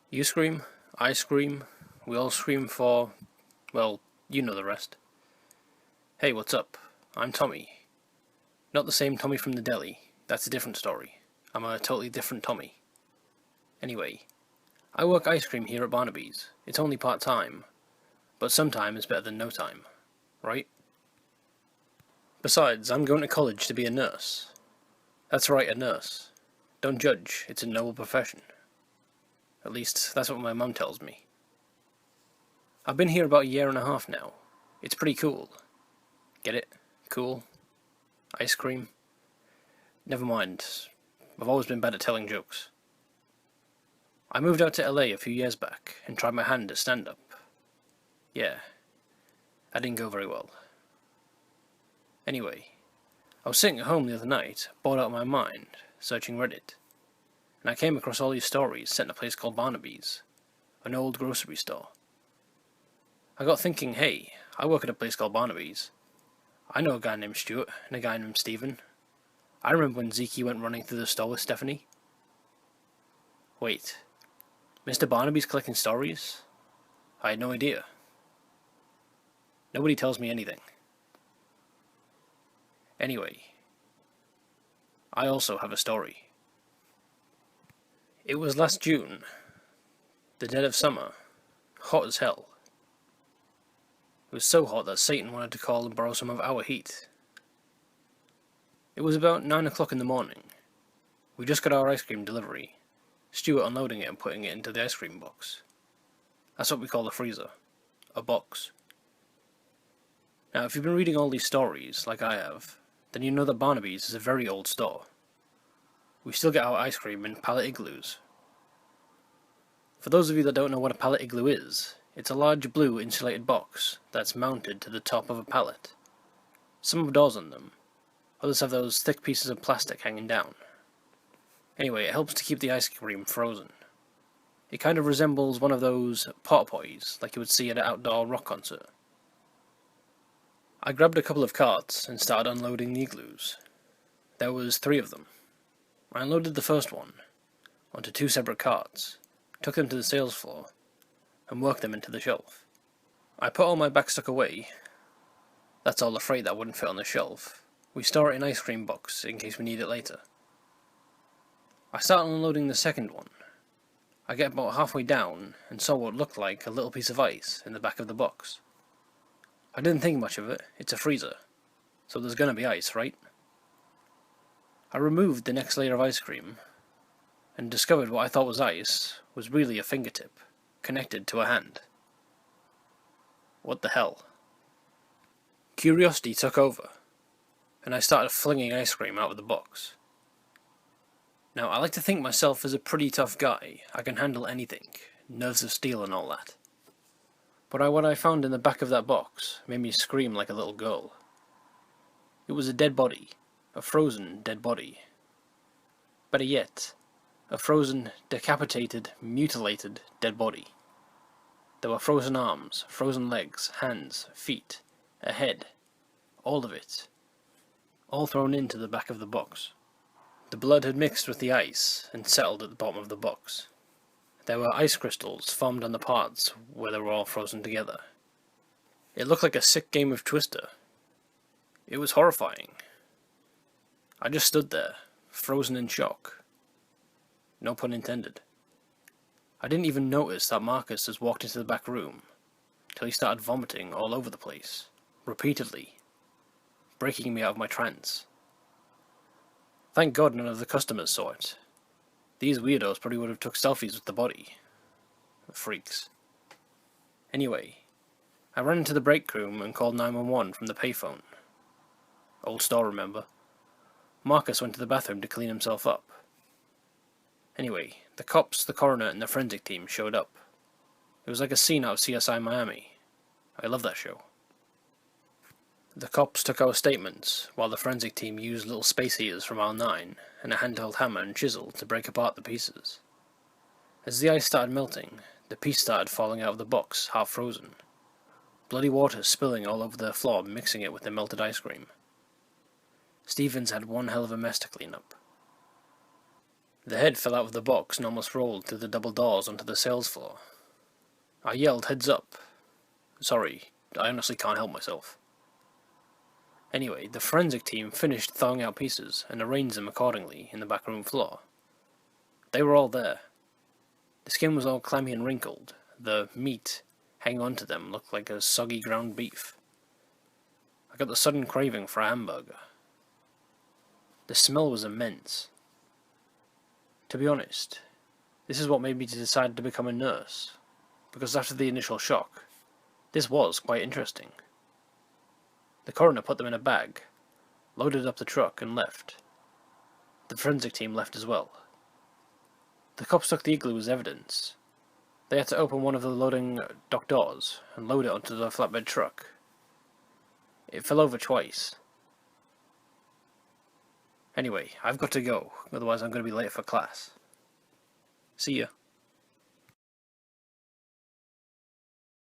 You scream, I scream, we all scream for, well, you know the rest. Hey, what's up? I'm Tommy. Not the same Tommy from the deli, that's a different story. I'm a totally different Tommy. Anyway, I work ice cream here at Barnaby's. It's only part-time, but sometime is better than no time, right? Besides, I'm going to college to be a nurse. That's right, a nurse. Don't judge, it's a noble profession. At least, that's what my mum tells me. I've been here about a year and a half now. It's pretty cool. Get it? Cool? Ice cream? Never mind. I've always been bad at telling jokes. I moved out to LA a few years back and tried my hand at stand-up. Yeah, that didn't go very well. Anyway, I was sitting at home the other night, bored out of my mind, searching Reddit, and I came across all these stories set in a place called Barnaby's, an old grocery store. I got thinking, hey, I work at a place called Barnaby's. I know a guy named Stuart and a guy named Stephen. I remember when Zeke went running through the store with Stephanie. Wait, Mr. Barnaby's collecting stories? I had no idea. Nobody tells me anything. Anyway, I also have a story. It was last June, the dead of summer, hot as hell. It was so hot that Satan wanted to call and borrow some of our heat. It was about 9 o'clock in the morning. We just got our ice cream delivery, Stuart unloading it and putting it into the ice cream box. That's what we call a freezer. A box. Now, if you've been reading all these stories, like I have, then you know that Barnaby's is a very old store. We still get our ice cream in pallet igloos. For those of you that don't know what a pallet igloo is, it's a large blue insulated box that's mounted to the top of a pallet. Some have doors on them, others have those thick pieces of plastic hanging down. Anyway, it helps to keep the ice cream frozen. It kind of resembles one of those porta potties like you would see at an outdoor rock concert. I grabbed a couple of carts and started unloading the igloos. There was 3 of them. I unloaded the first one onto 2 separate carts, took them to the sales floor, and worked them into the shelf. I put all my backstock away. That's all the freight that wouldn't fit on the shelf. We store it in an ice cream box in case we need it later. I started unloading the second one. I get about halfway down and saw what looked like a little piece of ice in the back of the box. I didn't think much of it, it's a freezer, so there's gonna be ice, right? I removed the next layer of ice cream, and discovered what I thought was ice was really a fingertip, connected to a hand. What the hell? Curiosity took over, and I started flinging ice cream out of the box. Now, I like to think myself as a pretty tough guy. I can handle anything, nerves of steel and all that. But what I found in the back of that box made me scream like a little girl. It was a dead body, a frozen dead body. Better yet, a frozen, decapitated, mutilated dead body. There were frozen arms, frozen legs, hands, feet, a head, all of it, all thrown into the back of the box. The blood had mixed with the ice and settled at the bottom of the box. There were ice crystals formed on the parts where they were all frozen together. It looked like a sick game of Twister. It was horrifying. I just stood there, frozen in shock. No pun intended. I didn't even notice that Marcus has walked into the back room, till he started vomiting all over the place, repeatedly, breaking me out of my trance. Thank God none of the customers saw it. These weirdos probably would have took selfies with the body. Freaks. Anyway, I ran into the break room and called 911 from the payphone. Old store, remember? Marcus went to the bathroom to clean himself up. Anyway, the cops, the coroner, and the forensic team showed up. It was like a scene out of CSI Miami. I love that show. The cops took our statements, while the forensic team used little space heaters from aisle 9 and a handheld hammer and chisel to break apart the pieces. As the ice started melting, the piece started falling out of the box, half frozen. Bloody water spilling all over the floor, mixing it with the melted ice cream. Stevens had one hell of a mess to clean up. The head fell out of the box and almost rolled through the double doors onto the sales floor. I yelled, "Heads up!" Sorry, I honestly can't help myself. Anyway, the forensic team finished thawing out pieces and arranged them accordingly in the backroom floor. They were all there. The skin was all clammy and wrinkled. The meat hanging onto them looked like a soggy ground beef. I got the sudden craving for a hamburger. The smell was immense. To be honest, this is what made me decide to become a nurse, because after the initial shock, this was quite interesting. The coroner put them in a bag, loaded up the truck, and left. The forensic team left as well. The cops took the igloo as evidence. They had to open one of the loading dock doors and load it onto the flatbed truck. It fell over twice. Anyway, I've got to go, otherwise I'm going to be late for class. See ya.